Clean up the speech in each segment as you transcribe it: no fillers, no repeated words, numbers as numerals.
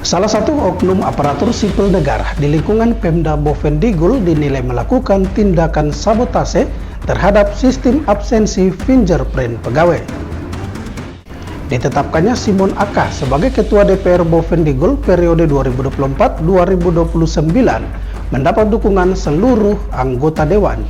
Salah satu oknum aparatur sipil negara di lingkungan Pemda Bovendigul dinilai melakukan tindakan sabotase terhadap sistem absensi fingerprint pegawai. Ditetapkannya Simon Aka sebagai Ketua DPR Bovendigul periode 2024-2029 mendapat dukungan seluruh anggota Dewan.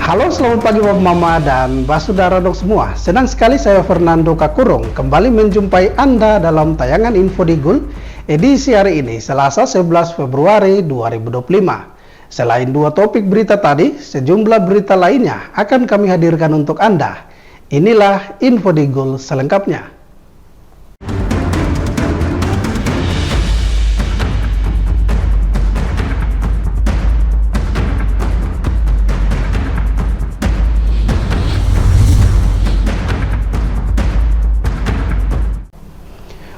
Halo, selamat pagi Bapak Mama dan Mbak Saudara dok semua. Senang sekali saya Fernando Kakurung kembali menjumpai Anda dalam tayangan Info Digul edisi hari ini, Selasa 11 Februari 2025. Selain dua topik berita tadi, sejumlah berita lainnya akan kami hadirkan untuk Anda. Inilah Info Digul selengkapnya.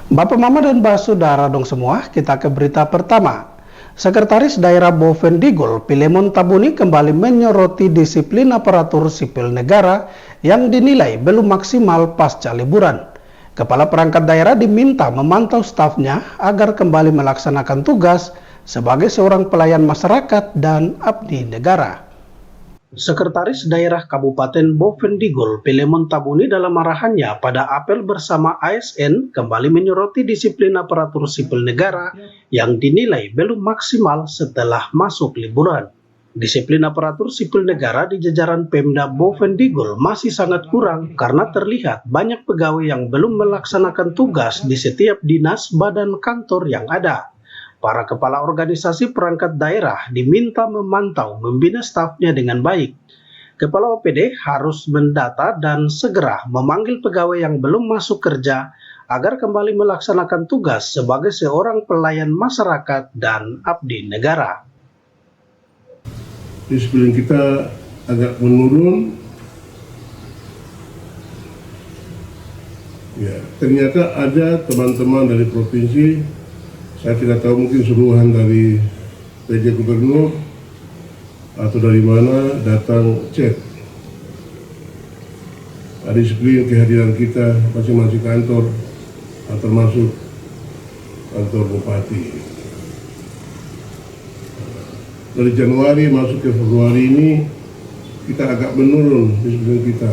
Bapak Mama dan Mbak Saudara dong semua, kita ke berita pertama. Sekretaris Daerah Bovendigul, Pilemon Tabuni kembali menyoroti disiplin aparatur sipil negara yang dinilai belum maksimal pasca liburan. Kepala perangkat daerah diminta memantau stafnya agar kembali melaksanakan tugas sebagai seorang pelayan masyarakat dan abdi negara. Sekretaris Daerah Kabupaten Bovendigul, Pilemon Tabuni dalam arahannya pada apel bersama ASN kembali menyoroti disiplin aparatur sipil negara yang dinilai belum maksimal setelah masuk liburan. Disiplin aparatur sipil negara di jajaran Pemda Bovendigul masih sangat kurang karena terlihat banyak pegawai yang belum melaksanakan tugas di setiap dinas badan kantor yang ada. Para kepala organisasi perangkat daerah diminta memantau membina stafnya dengan baik. Kepala OPD harus mendata dan segera memanggil pegawai yang belum masuk kerja agar kembali melaksanakan tugas sebagai seorang pelayan masyarakat dan abdi negara. Disiplin kita agak menurun. Ya, ternyata ada teman-teman dari provinsi, saya tidak tahu mungkin suruhan dari PJ Gubernur atau dari mana datang cek. Disiplin kehadiran kita masing-masing kantor, termasuk kantor Bupati. Dari Januari masuk ke Februari ini kita agak menurun disiplin kita.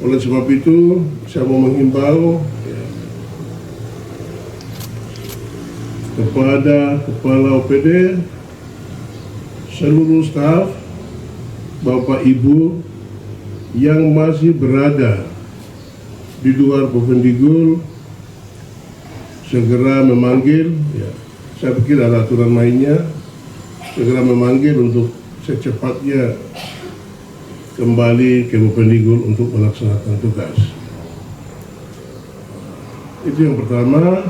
Oleh sebab itu saya mau menghimbau kepada Kepala OPD, seluruh staf, Bapak Ibu yang masih berada di luar Bovendigul, segera memanggil, saya pikir ada aturan mainnya, segera memanggil untuk secepatnya kembali ke Bovendigul untuk melaksanakan tugas. Itu yang pertama.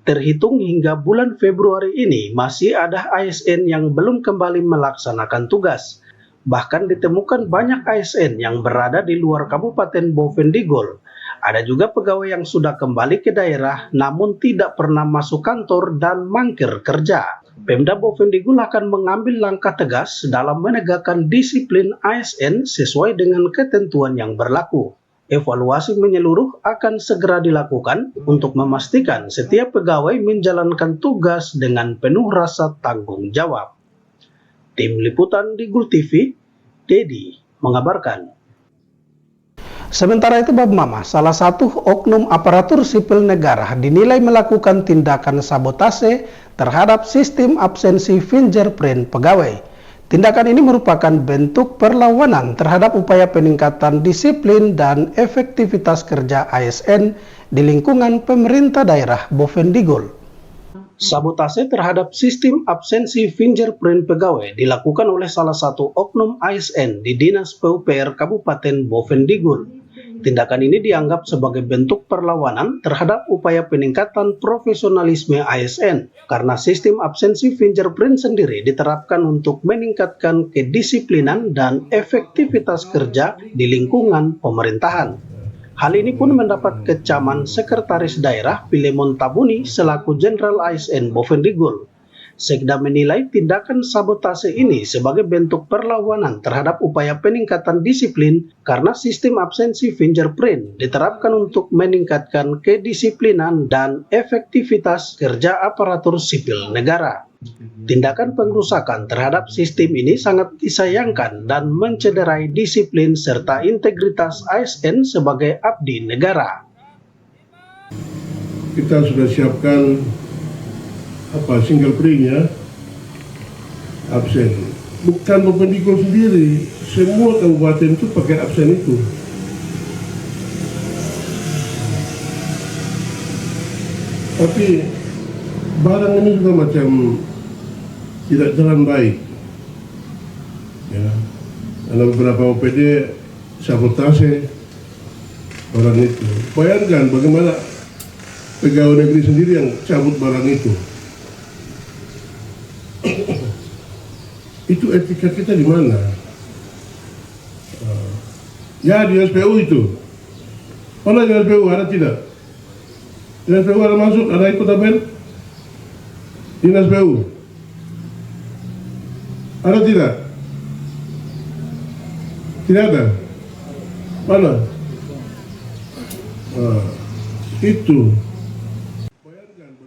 Terhitung hingga bulan Februari ini masih ada ASN yang belum kembali melaksanakan tugas. Bahkan ditemukan banyak ASN yang berada di luar Kabupaten Bovendigul. Ada juga pegawai yang sudah kembali ke daerah namun tidak pernah masuk kantor dan mangkir kerja. Pemda Bovendigul akan mengambil langkah tegas dalam menegakkan disiplin ASN sesuai dengan ketentuan yang berlaku. Evaluasi menyeluruh akan segera dilakukan untuk memastikan setiap pegawai menjalankan tugas dengan penuh rasa tanggung jawab. Tim Liputan Digul TV, Dedi mengabarkan. Sementara itu Bapak Mama, salah satu oknum aparatur sipil negara dinilai melakukan tindakan sabotase terhadap sistem absensi fingerprint pegawai. Tindakan ini merupakan bentuk perlawanan terhadap upaya peningkatan disiplin dan efektivitas kerja ASN di lingkungan pemerintah daerah Bovendigul. Sabotase terhadap sistem absensi fingerprint pegawai dilakukan oleh salah satu oknum ASN di Dinas PUPR Kabupaten Bovendigul. Tindakan ini dianggap sebagai bentuk perlawanan terhadap upaya peningkatan profesionalisme ASN karena sistem absensi fingerprint sendiri diterapkan untuk meningkatkan kedisiplinan dan efektivitas kerja di lingkungan pemerintahan. Hal ini pun mendapat kecaman Sekretaris Daerah Pilemon Tabuni selaku Jenderal ASN Bovendigul. Sekda menilai tindakan sabotase ini sebagai bentuk perlawanan terhadap upaya peningkatan disiplin karena sistem absensi fingerprint diterapkan untuk meningkatkan kedisiplinan dan efektivitas kerja aparatur sipil negara. Tindakan pengrusakan terhadap sistem ini sangat disayangkan dan mencederai disiplin serta integritas ASN sebagai abdi negara. Kita sudah siapkan fingerprintnya absen. Bukan Bovendigul sendiri, semua kabupaten itu pakai absen itu. Tapi barang ini juga macam tidak jalan baik. Ya, ada beberapa OPD sabotase barang itu. Bayangkan bagaimana pegawai negeri sendiri yang cabut barang itu. Itu etika kita di mana? Ya di SPU itu. Mana di SPU ada tidak? Di SPU ada masuk, ada ikut tabel? Di SPU ada tidak? Tidak ada. Mana? Itu.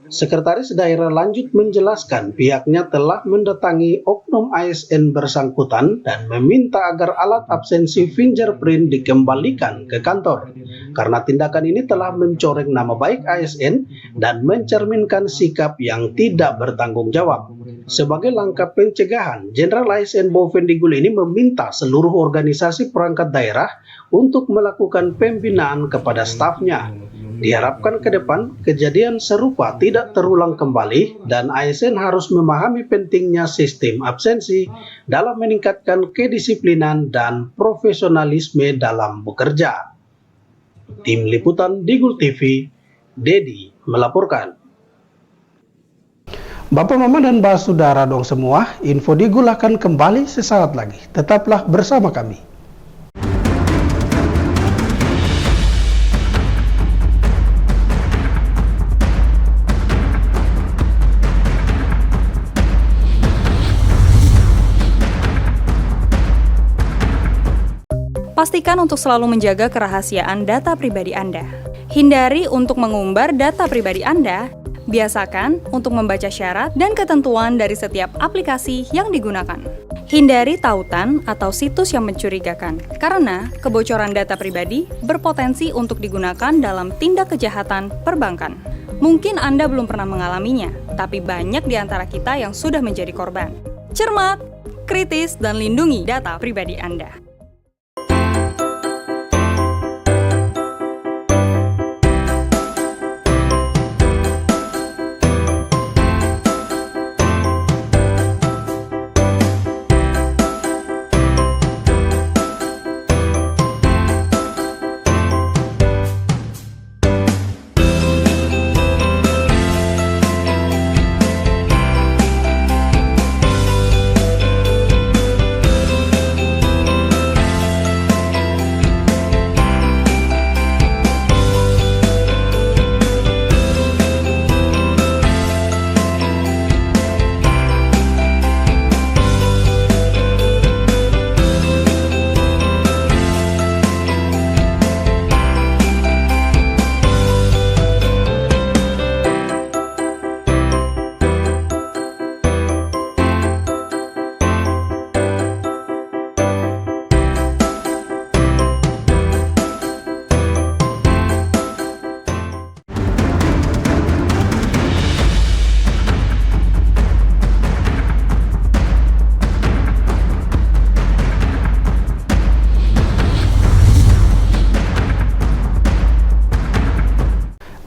Sekretaris Daerah lanjut menjelaskan pihaknya telah mendatangi oknum ASN bersangkutan dan meminta agar alat absensi fingerprint dikembalikan ke kantor. Karena tindakan ini telah mencoreng nama baik ASN dan mencerminkan sikap yang tidak bertanggung jawab. Sebagai langkah pencegahan, Jenderal ASN Bovendigul ini meminta seluruh organisasi perangkat daerah untuk melakukan pembinaan kepada stafnya. Diharapkan ke depan kejadian serupa tidak terulang kembali dan ASN harus memahami pentingnya sistem absensi dalam meningkatkan kedisiplinan dan profesionalisme dalam bekerja. Tim Liputan Digul TV, Dedi melaporkan. Bapak, Mama, dan Saudara dong semua, info Digul akan kembali sesaat lagi. Tetaplah bersama kami. Pastikan untuk selalu menjaga kerahasiaan data pribadi Anda. Hindari untuk mengumbar data pribadi Anda. Biasakan untuk membaca syarat dan ketentuan dari setiap aplikasi yang digunakan. Hindari tautan atau situs yang mencurigakan, karena kebocoran data pribadi berpotensi untuk digunakan dalam tindak kejahatan perbankan. Mungkin Anda belum pernah mengalaminya, tapi banyak di antara kita yang sudah menjadi korban. Cermat, kritis, dan lindungi data pribadi Anda.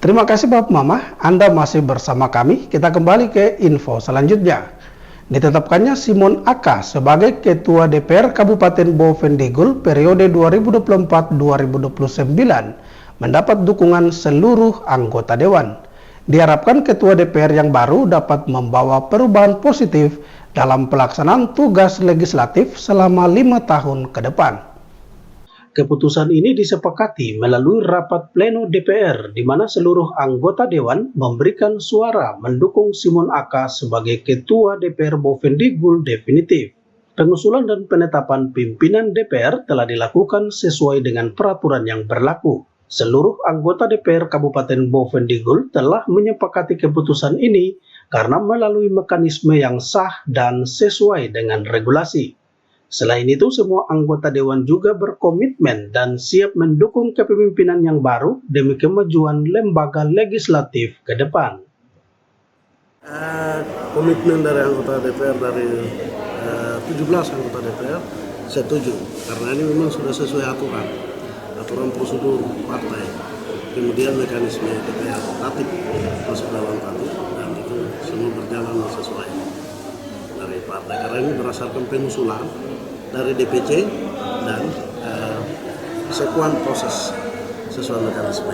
Terima kasih Bapak Mama, Anda masih bersama kami. Kita kembali ke info selanjutnya. Ditetapkannya Simon Aka sebagai Ketua DPR Kabupaten Bovendigul periode 2024-2029 mendapat dukungan seluruh anggota Dewan. Diharapkan Ketua DPR yang baru dapat membawa perubahan positif dalam pelaksanaan tugas legislatif selama 5 tahun ke depan. Keputusan ini disepakati melalui rapat pleno DPR di mana seluruh anggota Dewan memberikan suara mendukung Simon Aka sebagai Ketua DPR Bovendigul definitif. Pengusulan dan penetapan pimpinan DPR telah dilakukan sesuai dengan peraturan yang berlaku. Seluruh anggota DPR Kabupaten Bovendigul telah menyepakati keputusan ini karena melalui mekanisme yang sah dan sesuai dengan regulasi. Selain itu, semua anggota Dewan juga berkomitmen dan siap mendukung kepemimpinan yang baru demi kemajuan lembaga legislatif ke depan. Komitmen dari anggota DPR dari 17 anggota DPR setuju karena ini memang sudah sesuai aturan prosedur partai, kemudian mekanisme DPR tatip masuk dalam tatip dan itu semua berjalan sesuai dari partai karena ini berdasarkan pengusulan dari DPC dan sekuan proses sesuai mekanisme.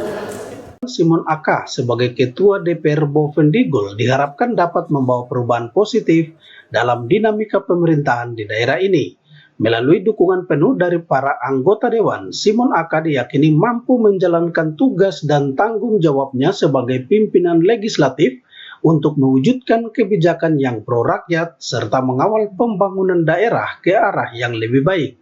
Simon Aka sebagai Ketua DPR Bovendigul diharapkan dapat membawa perubahan positif dalam dinamika pemerintahan di daerah ini. Melalui dukungan penuh dari para anggota Dewan, Simon Aka diyakini mampu menjalankan tugas dan tanggung jawabnya sebagai pimpinan legislatif untuk mewujudkan kebijakan yang pro rakyat serta mengawal pembangunan daerah ke arah yang lebih baik.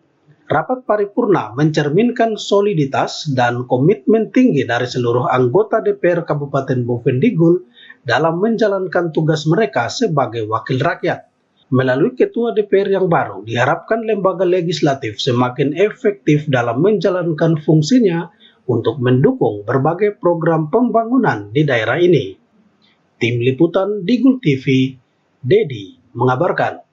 Rapat paripurna mencerminkan soliditas dan komitmen tinggi dari seluruh anggota DPR Kabupaten Bovendigul dalam menjalankan tugas mereka sebagai wakil rakyat. Melalui Ketua DPR yang baru, diharapkan lembaga legislatif semakin efektif dalam menjalankan fungsinya untuk mendukung berbagai program pembangunan di daerah ini. Tim Liputan Digul TV, Dedi mengabarkan.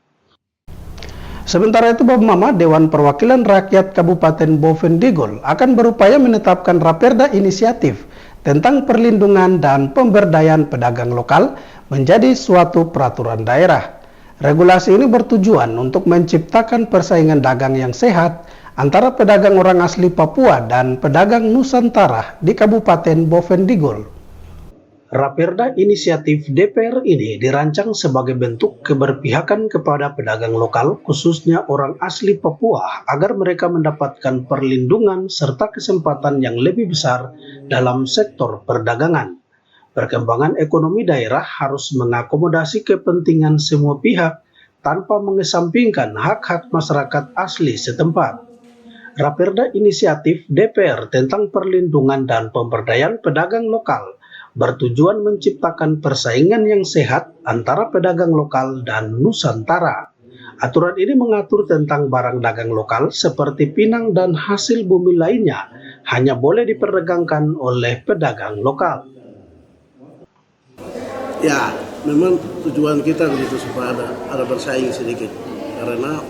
Sementara itu, Bapak Mama, Dewan Perwakilan Rakyat Kabupaten Bovendigul akan berupaya menetapkan Raperda Inisiatif tentang perlindungan dan pemberdayaan pedagang lokal menjadi suatu peraturan daerah. Regulasi ini bertujuan untuk menciptakan persaingan dagang yang sehat antara pedagang orang asli Papua dan pedagang Nusantara di Kabupaten Bovendigul. Raperda Inisiatif DPR ini dirancang sebagai bentuk keberpihakan kepada pedagang lokal, khususnya orang asli Papua, agar mereka mendapatkan perlindungan serta kesempatan yang lebih besar dalam sektor perdagangan. Perkembangan ekonomi daerah harus mengakomodasi kepentingan semua pihak tanpa mengesampingkan hak-hak masyarakat asli setempat. Raperda Inisiatif DPR tentang perlindungan dan pemberdayaan pedagang lokal bertujuan menciptakan persaingan yang sehat antara pedagang lokal dan Nusantara. Aturan ini mengatur tentang barang dagang lokal seperti pinang dan hasil bumi lainnya hanya boleh diperdagangkan oleh pedagang lokal. Ya, memang tujuan kita begitu supaya ada bersaing sedikit karena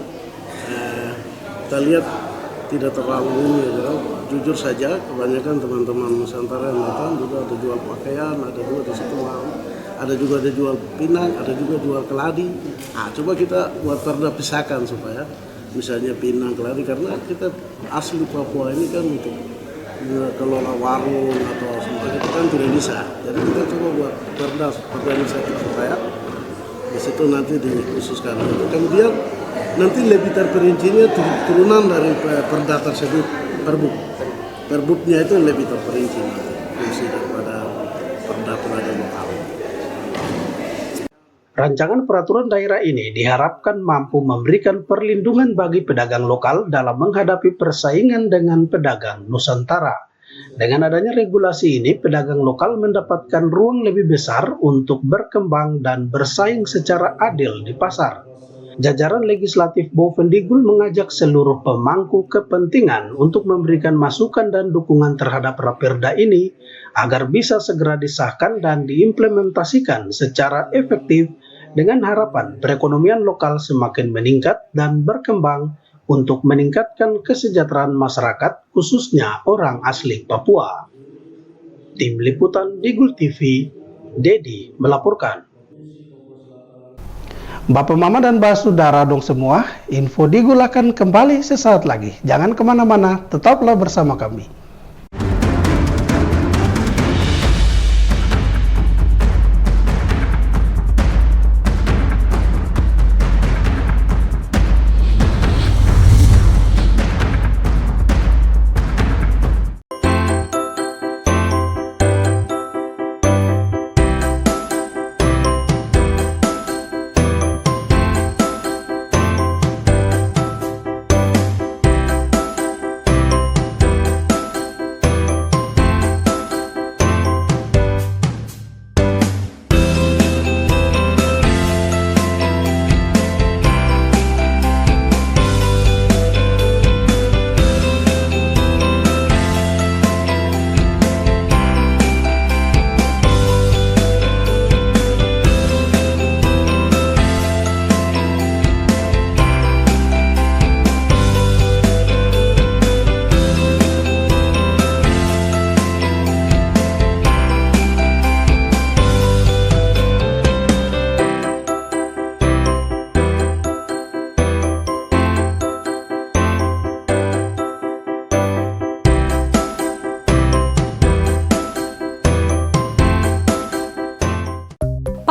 kita lihat tidak terlalu ini, jujur saja kebanyakan teman-teman Nusantara yang datang juga ada jual pakaian, ada juga di situ ada juga ada jual pinang, ada juga jual keladi. Coba kita buat perda pisahkan supaya misalnya pinang, keladi, karena kita asli Papua ini kan untuk kelola warung atau semacamnya itu kan tidak bisa. Jadi kita coba buat perda inisiatif supaya di situ nanti dikhususkan. Kemudian nanti lebih terperincinya turunan dari perda tersebut, perbuknya itu lebih terperinci nanti fungsi daripada perda pedagang lokal. Rancangan peraturan daerah ini diharapkan mampu memberikan perlindungan bagi pedagang lokal dalam menghadapi persaingan dengan pedagang Nusantara. Dengan adanya regulasi ini, pedagang lokal mendapatkan ruang lebih besar untuk berkembang dan bersaing secara adil di pasar. Jajaran legislatif Bovendigul mengajak seluruh pemangku kepentingan untuk memberikan masukan dan dukungan terhadap Raperda ini agar bisa segera disahkan dan diimplementasikan secara efektif dengan harapan perekonomian lokal semakin meningkat dan berkembang untuk meningkatkan kesejahteraan masyarakat, khususnya orang asli Papua. Tim Liputan Digul TV, Dedi melaporkan. Bapak Mama dan Mbak Saudara dong semua, info Digul akan kembali sesaat lagi. Jangan kemana-mana, tetaplah bersama kami.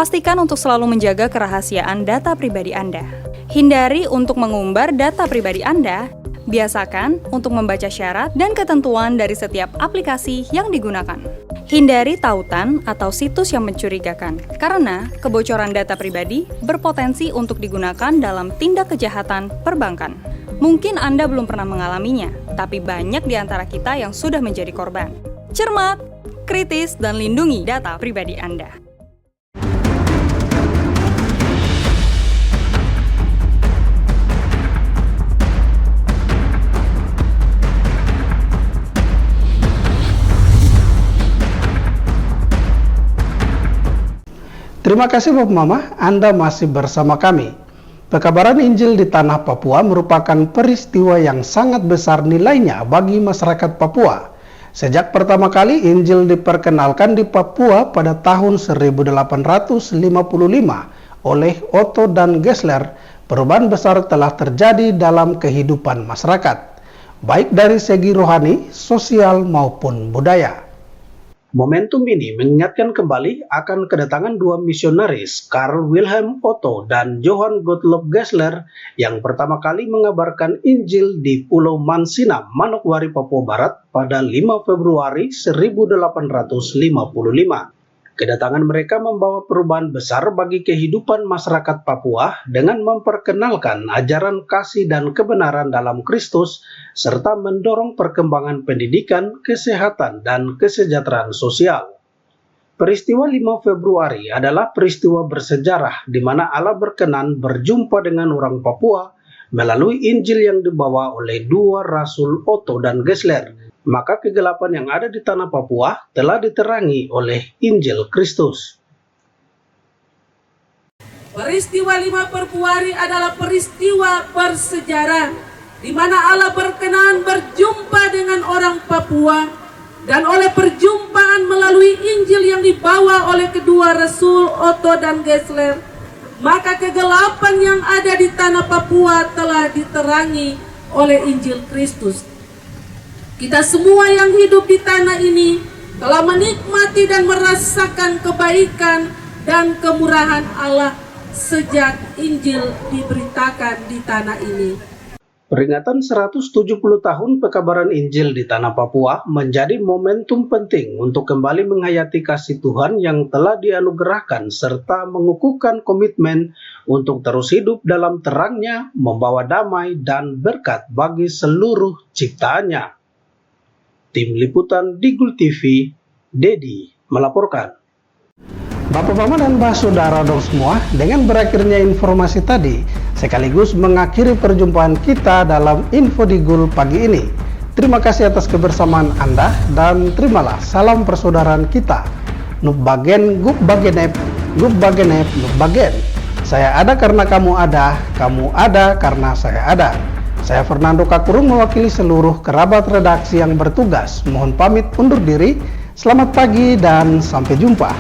Pastikan untuk selalu menjaga kerahasiaan data pribadi Anda. Hindari untuk mengumbar data pribadi Anda. Biasakan untuk membaca syarat dan ketentuan dari setiap aplikasi yang digunakan. Hindari tautan atau situs yang mencurigakan, karena kebocoran data pribadi berpotensi untuk digunakan dalam tindak kejahatan perbankan. Mungkin Anda belum pernah mengalaminya, tapi banyak di antara kita yang sudah menjadi korban. Cermat, kritis, dan lindungi data pribadi Anda. Terima kasih Bapak Mama, Anda masih bersama kami. Pekabaran Injil di Tanah Papua merupakan peristiwa yang sangat besar nilainya bagi masyarakat Papua. Sejak pertama kali Injil diperkenalkan di Papua pada tahun 1855 oleh Otto dan Gessler, perubahan besar telah terjadi dalam kehidupan masyarakat, baik dari segi rohani, sosial maupun budaya. Momentum ini mengingatkan kembali akan kedatangan dua misionaris, Karl Wilhelm Otto dan Johann Gottlob Gessler, yang pertama kali mengabarkan Injil di Pulau Mansinam, Manokwari, Papua Barat pada 5 Februari 1855. Kedatangan mereka membawa perubahan besar bagi kehidupan masyarakat Papua dengan memperkenalkan ajaran kasih dan kebenaran dalam Kristus, serta mendorong perkembangan pendidikan, kesehatan, dan kesejahteraan sosial. Peristiwa 5 Februari adalah peristiwa bersejarah di mana Allah berkenan berjumpa dengan orang Papua melalui Injil yang dibawa oleh dua rasul Otto dan Gessler. Maka kegelapan yang ada di tanah Papua telah diterangi oleh Injil Kristus. Peristiwa 5 Februari adalah peristiwa bersejarah di mana Allah berkenan berjumpa dengan orang Papua, dan oleh perjumpaan melalui Injil yang dibawa oleh kedua rasul Otto dan Gessler, maka kegelapan yang ada di tanah Papua telah diterangi oleh Injil Kristus. Kita semua yang hidup di tanah ini telah menikmati dan merasakan kebaikan dan kemurahan Allah sejak Injil diberitakan di tanah ini. Peringatan 170 tahun pekabaran Injil di tanah Papua menjadi momentum penting untuk kembali menghayati kasih Tuhan yang telah dianugerahkan serta mengukuhkan komitmen untuk terus hidup dalam terangnya, membawa damai dan berkat bagi seluruh ciptaannya. Tim Liputan Digul TV, Dedi melaporkan. Bapak Mama dan Mbah Saudara dong semua, dengan berakhirnya informasi tadi, sekaligus mengakhiri perjumpaan kita dalam Info Digul pagi ini. Terima kasih atas kebersamaan Anda, dan terimalah salam persaudaraan kita. Nup bagen, gup bagenep, gup bagenep, nup bagen. Saya ada karena kamu ada karena saya ada. Saya Fernando Kakurung mewakili seluruh kerabat redaksi yang bertugas. Mohon pamit undur diri. Selamat pagi dan sampai jumpa.